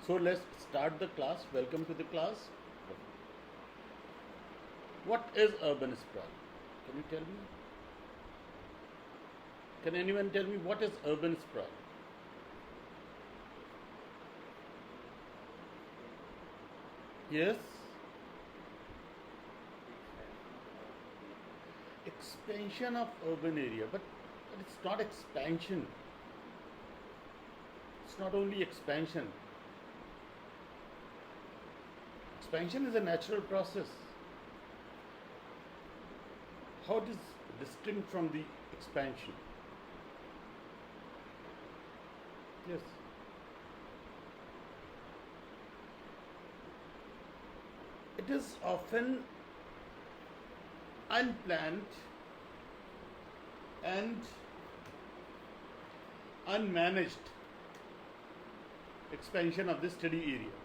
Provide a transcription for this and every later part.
So let's start the class. Welcome to the class. What is urban sprawl? Can you tell me? Can anyone tell me what is urban sprawl? Yes? Expansion of urban area, but it's not expansion. It's not only expansion. Expansion is a natural process. How it is distinct from the expansion? Yes. It is often unplanned and unmanaged expansion of the study area.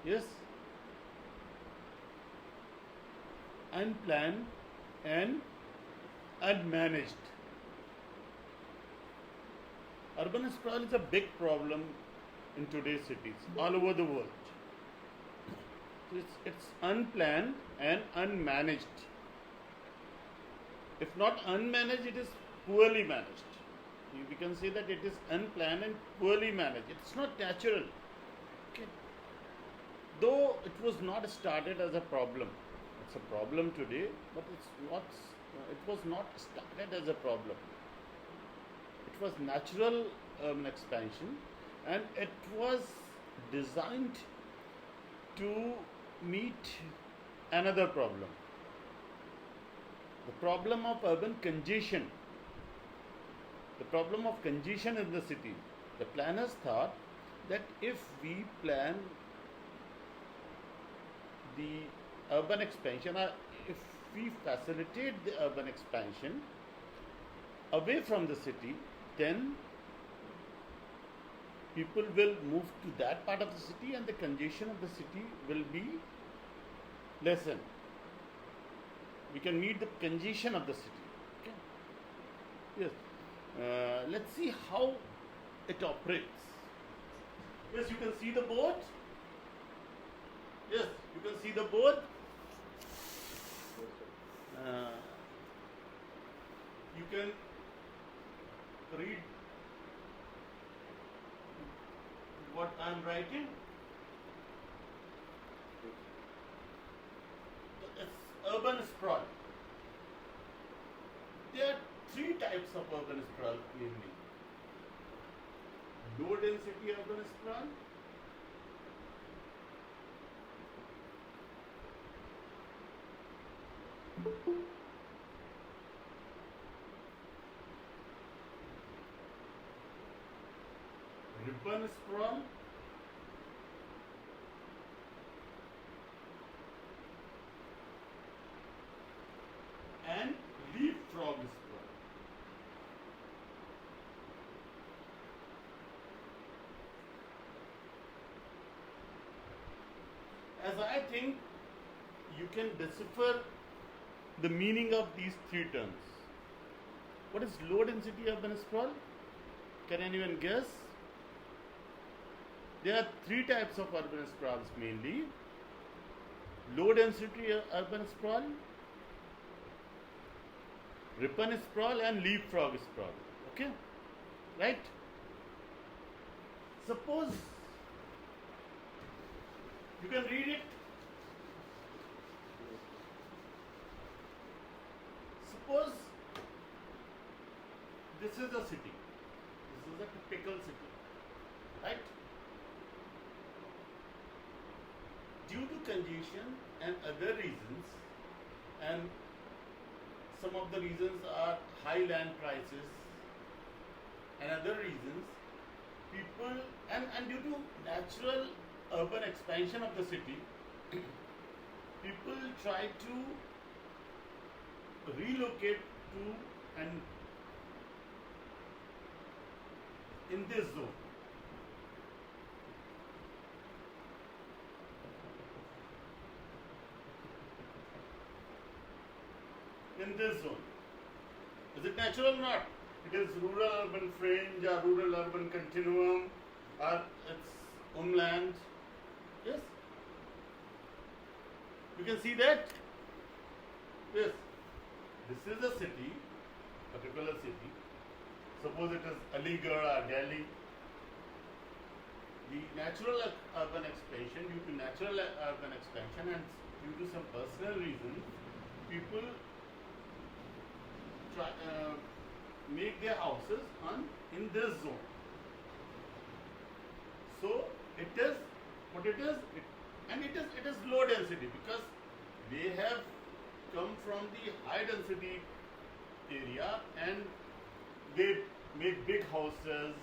Yes? Unplanned and unmanaged. Urban sprawl is a big problem in today's cities all over the world. It's unplanned and unmanaged. If not unmanaged, it is poorly managed. We can say that it is unplanned and poorly managed. It's not natural. Okay. Though it was not started as a problem. It's a problem today, but it was not started as a problem. It was natural expansion, and it was designed to meet another problem. The problem of urban congestion. The problem of congestion in the city. The planners thought that if we plan the urban expansion, or if we facilitate the urban expansion away from the city, then people will move to that part of the city and the congestion of the city will be lessened. We can meet the congestion of the city. Okay? Yes. Let's see how it operates. Yes, you can see the board. Yes, you can see the board. You can read what I am writing. It's urban sprawl. There are three types of urban sprawl mainly. Low density urban sprawl, ribbon sprawl, and leapfrog sprawl. As I think you can decipher the meaning of these three terms. What is low density urban sprawl? Can anyone guess? There are three types of urban sprawls mainly. Low density urban sprawl, ribbon sprawl, and leapfrog sprawl. Okay? Right? Suppose you can read it. Suppose this is a city. This is a typical city. Right? Due to congestion and other reasons, and some of the reasons are high land prices and other reasons, people and due to natural urban expansion of the city, people try to relocate to and in this zone. In this zone. Is it natural or not? It is rural urban fringe or rural urban continuum, or it's Umland. Yes. You can see that. Yes. This is a city, particular city. Suppose it is Aligarh or Delhi. The natural urban expansion, due to natural urban expansion and due to some personal reasons, people make their houses in this zone. So it is what it is, and it is low density because they have come from the high density area and they make big houses,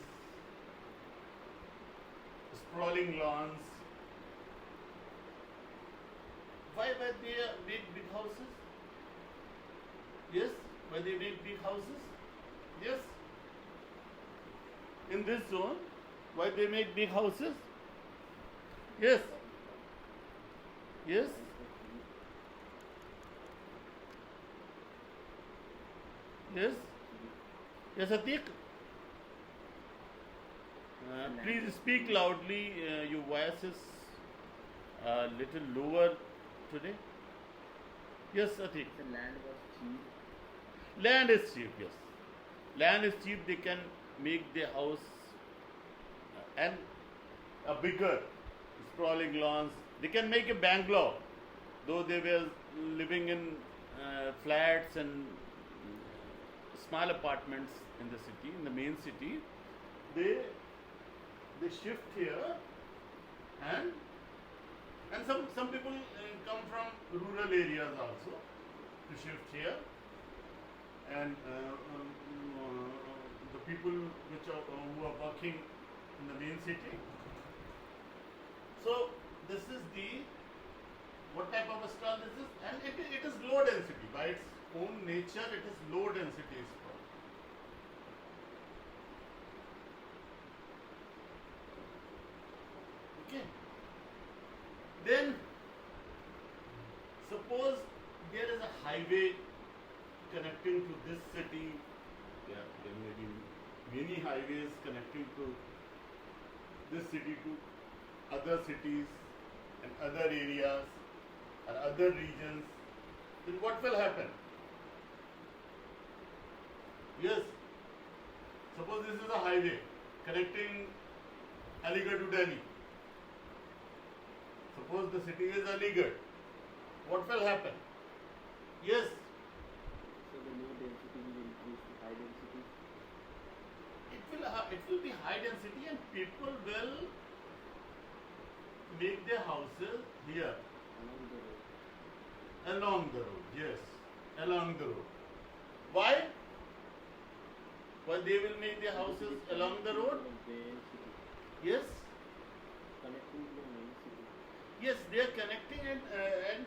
sprawling lawns. Why they make big houses? Yes, why they make big houses? Yes. In this zone, why they make big houses? Yes. Yes. Yes. Yes, Atiq. Please speak loudly. Your voice is a little lower today. Yes, Atiq. The land was cheap. Land is cheap, yes. Land is cheap, they can make their house and a bigger, sprawling lawns. They can make a Bangalore, though they were living in flats and small apartments in the city, in the main city. They shift here and some people come from rural areas also to shift here, and the people who are working in the main city. So this is what type of a sprawl this is, and it is low density by its own nature. It is low density sprawl. Okay. Then suppose there is a highway connecting to this city. Yeah, there may be many highways connecting to this city to other cities and other areas or other regions. Then what will happen? Yes, suppose this is a highway connecting Aligarh to Delhi. Suppose the city is Aligarh. What will happen? Yes. So the low density will increase to high density. It will be high density, and people will make their houses here Along the road. along the road. Yes, along the road. Why? Why they will make their houses along the road? Main city. Yes. Connecting to the main city. Yes, they are connecting, and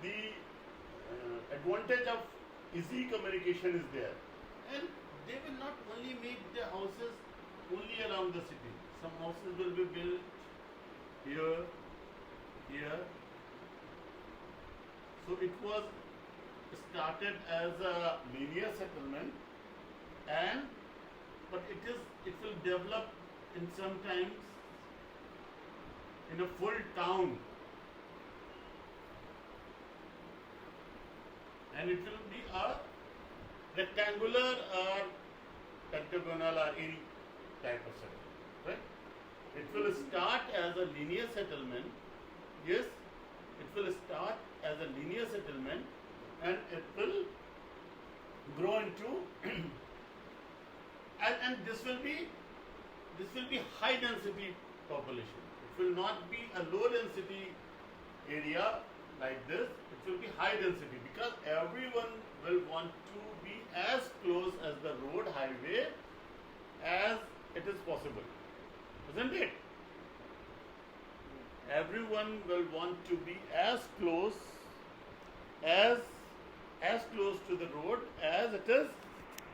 the advantage of easy communication is there. And they will not only make their houses only around the city. Some houses will be built here, here. So it was started as a linear settlement, but it will develop in sometimes in a full town, and it will be a rectangular or pentagonal or any type of settlement, right? It will start as a linear settlement. Yes, it will start as a linear settlement, and it will grow into and this will be high density population. It will not be a low density area like this. It will be high density because everyone will want to be as close as the road highway as it is possible, isn't it? Everyone will want to be as close to the road as it is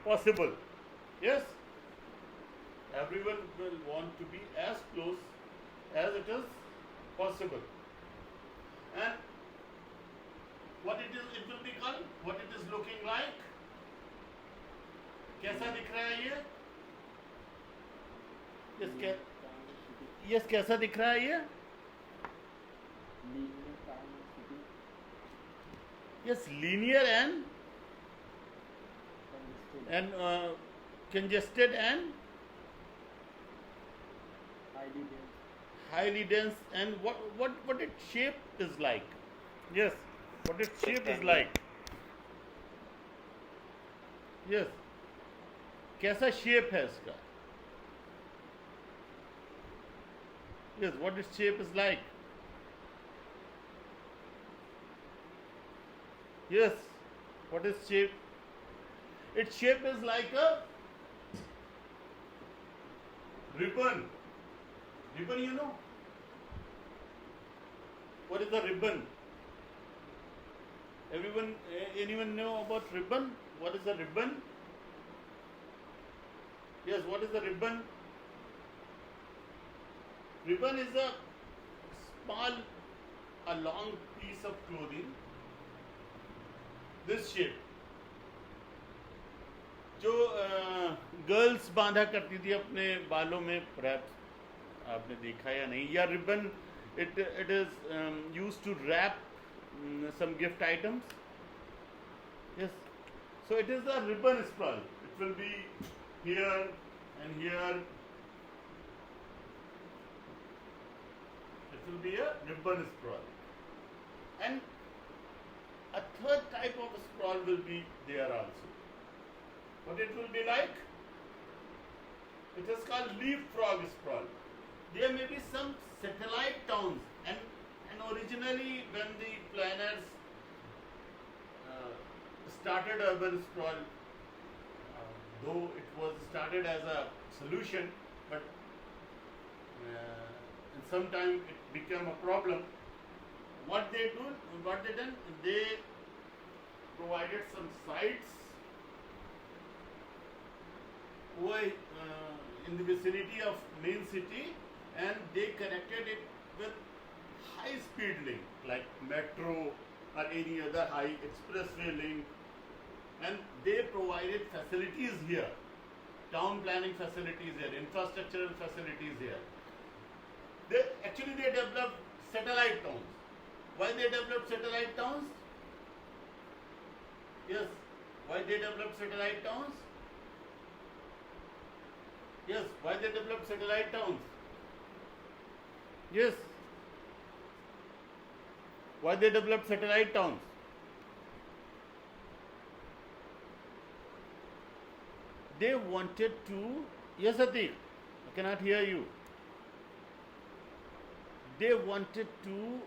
possible. Yes, everyone will want to be as close as it is possible. And what it will be called, what it is looking like. कैसा दिख रहा है ये? इसके yes कैसा दिख रहा है ये? Linear town or city, yes linear congested, and congested and highly dense, highly dense, and what its shape is like? Yes, what its shape is like? Yes, कैसा shape है इसका? Yes, what its shape is like? Yes, what is shape? Its shape is like a ribbon. Ribbon, you know? What is the ribbon? Anyone know about ribbon? What is the ribbon? Yes, what is the ribbon? Ribbon is a long piece of clothing. This shape. जो girls बांधा करती थी अपने बालों में, perhaps आपने देखा या नहीं, या ribbon, it is used to wrap some gift items. Yes, so it is a ribbon sprawl. It will be here and here. It will be a ribbon sprawl, and a third type of sprawl will be there also. What it will be like? It is called leapfrog sprawl. There may be some satellite towns, and originally when the planners started urban sprawl, though it was started as a solution, but in some time it became a problem. What they done, they provided some sites were in the vicinity of main city, and they connected it with high speed link like metro or any other high expressway link, and they provided facilities here, town planning facilities here, infrastructural facilities here. They developed satellite towns. Why they developed satellite towns? Yes, why they developed satellite towns? Yes, why they developed satellite towns? Yes, why they developed satellite towns? They wanted to, yes Atik, I cannot hear you. They wanted to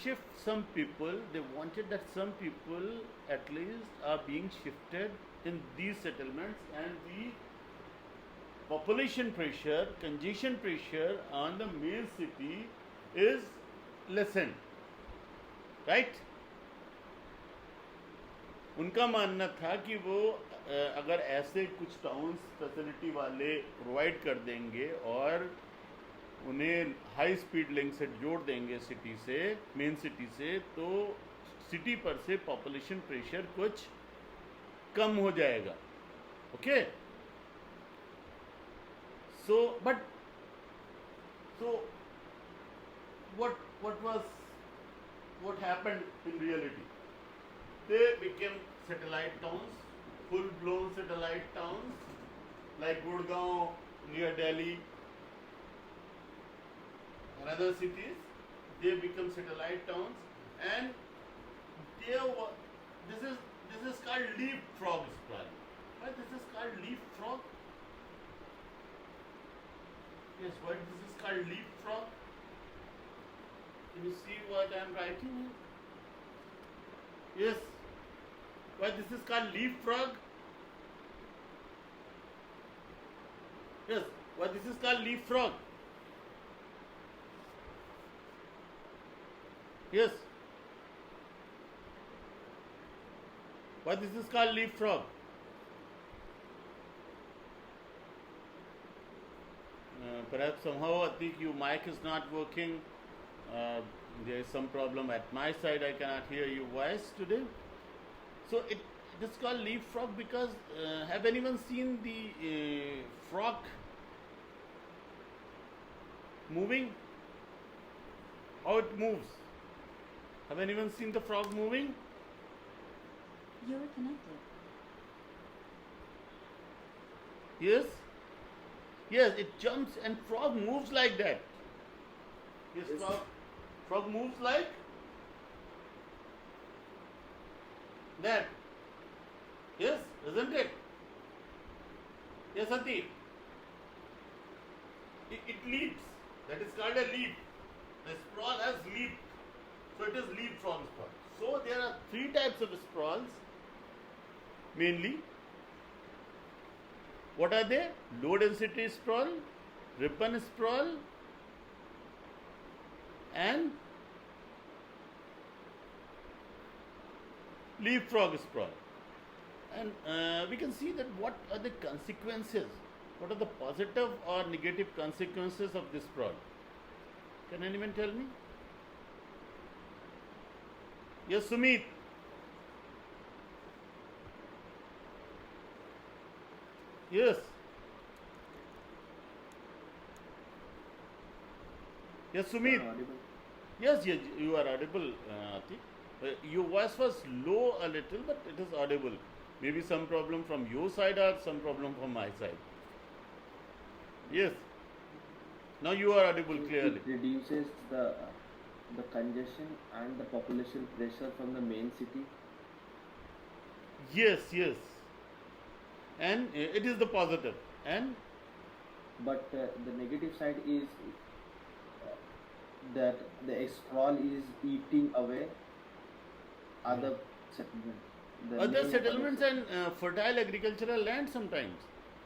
shift some people, they wanted that some people at least are being shifted in these settlements, and the population pressure, congestion pressure on the main city is lessened, right? उनका मानना था कि वो अगर ऐसे कुछ towns facility वाले provide कर देंगे और उन्हें हाई स्पीड लिंक से जोड़ देंगे सिटी से, मेन सिटी से, तो सिटी पर से पॉपुलेशन प्रेशर कुछ कम हो जाएगा. Okay, so what happened in reality? They became satellite towns, full-blown satellite towns, like Gurgaon near Delhi and other cities. They become satellite towns, and this is called leapfrog sprawl. Why this is called leapfrog? Yes, why this is called leapfrog? Can you see what I am writing? Yes. Why this is called leapfrog? Yes. Why this is called leapfrog? Yes. Why this is called leapfrog? Perhaps somehow Atik, your mic is not working. There is some problem at my side. I cannot hear your voice today. So it is called leapfrog because have anyone seen the frog? moving? How it moves? Have anyone seen the frog moving? You're connected. Yes? Yes, it jumps and frog moves like that. Yes, Yes. frog moves like that. Yes, isn't it? Yes, Ati. It leaps. That is called a leap. The sprawl has leaped. So it is leapfrog sprawl. So there are three types of sprawls mainly. What are they? Low density sprawl, ribbon sprawl, and leapfrog sprawl. And we can see that what are the consequences, what are the positive or negative consequences of this sprawl. Can anyone tell me? Yes, Sumit. Yes. Yes, Sumit. Audible. Yes, yes, you are audible, Ati. Your voice was low a little, but it is audible. Maybe some problem from your side or some problem from my side. Yes. Now you are audible clearly. It reduces the congestion and the population pressure from the main city. Yes, yes. And it is the positive. And But the negative side is that the sprawl is eating away other settlements. The other main settlements population. and fertile agricultural land sometimes.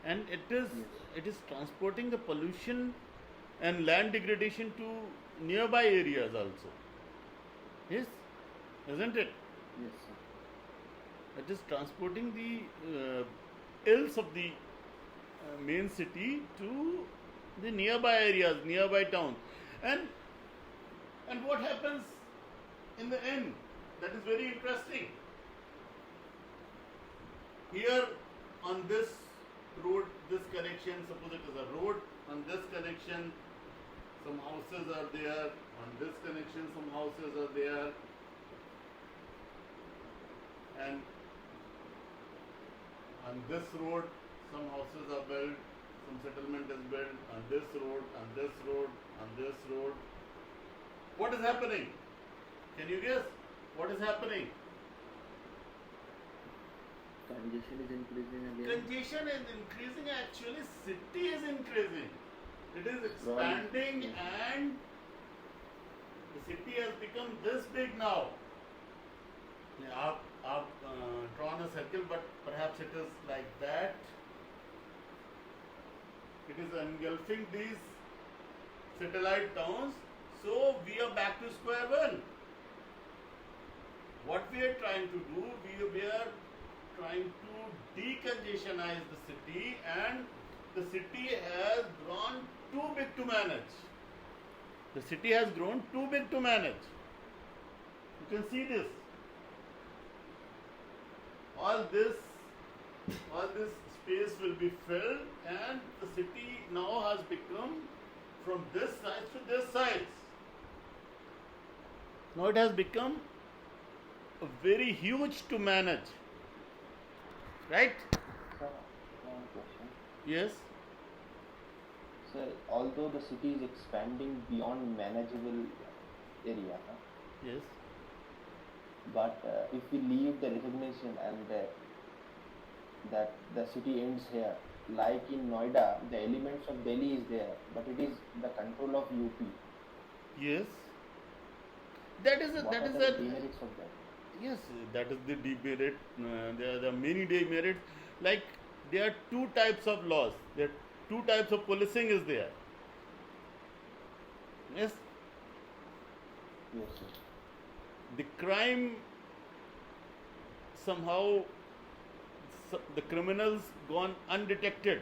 And Yes. it is transporting the pollution and land degradation to nearby areas also. Yes, isn't it? Yes, sir. It is transporting the ills of the main city to the nearby areas, nearby towns, and what happens in the end? That is very interesting. Here on this road, this connection, suppose it is a road. On this connection, some houses are there. On this connection, some houses are there, and on this road, some houses are built, some settlement is built. On this road, on this road, on this road. What is happening? Can you guess? What is happening? Congestion is increasing again. Congestion is increasing. Actually, city is increasing. It is expanding, and the city has become this big now. I've drawn a circle, but perhaps it is like that. It is engulfing these satellite towns. So we are back to square one. What we are trying to do, we are trying to decongestionize the city, and the city has grown too big to manage. The city has grown too big to manage. You can see this. All this space will be filled, and the city now has become from this size to this size. Now it has become very huge to manage. Right? Sir, one question. Yes. Sir, although the city is expanding beyond manageable area, huh, Yes. but if we leave the recognition and that the city ends here, like in Noida, the elements of Delhi is there, but it is the control of UP. Yes. That is What are the a demerits of that? yes. That is the demerit. There are many demerits. Like there are two types of laws. There are two types of policing is there. Yes. Yes, sir. The crime somehow the criminals gone undetected.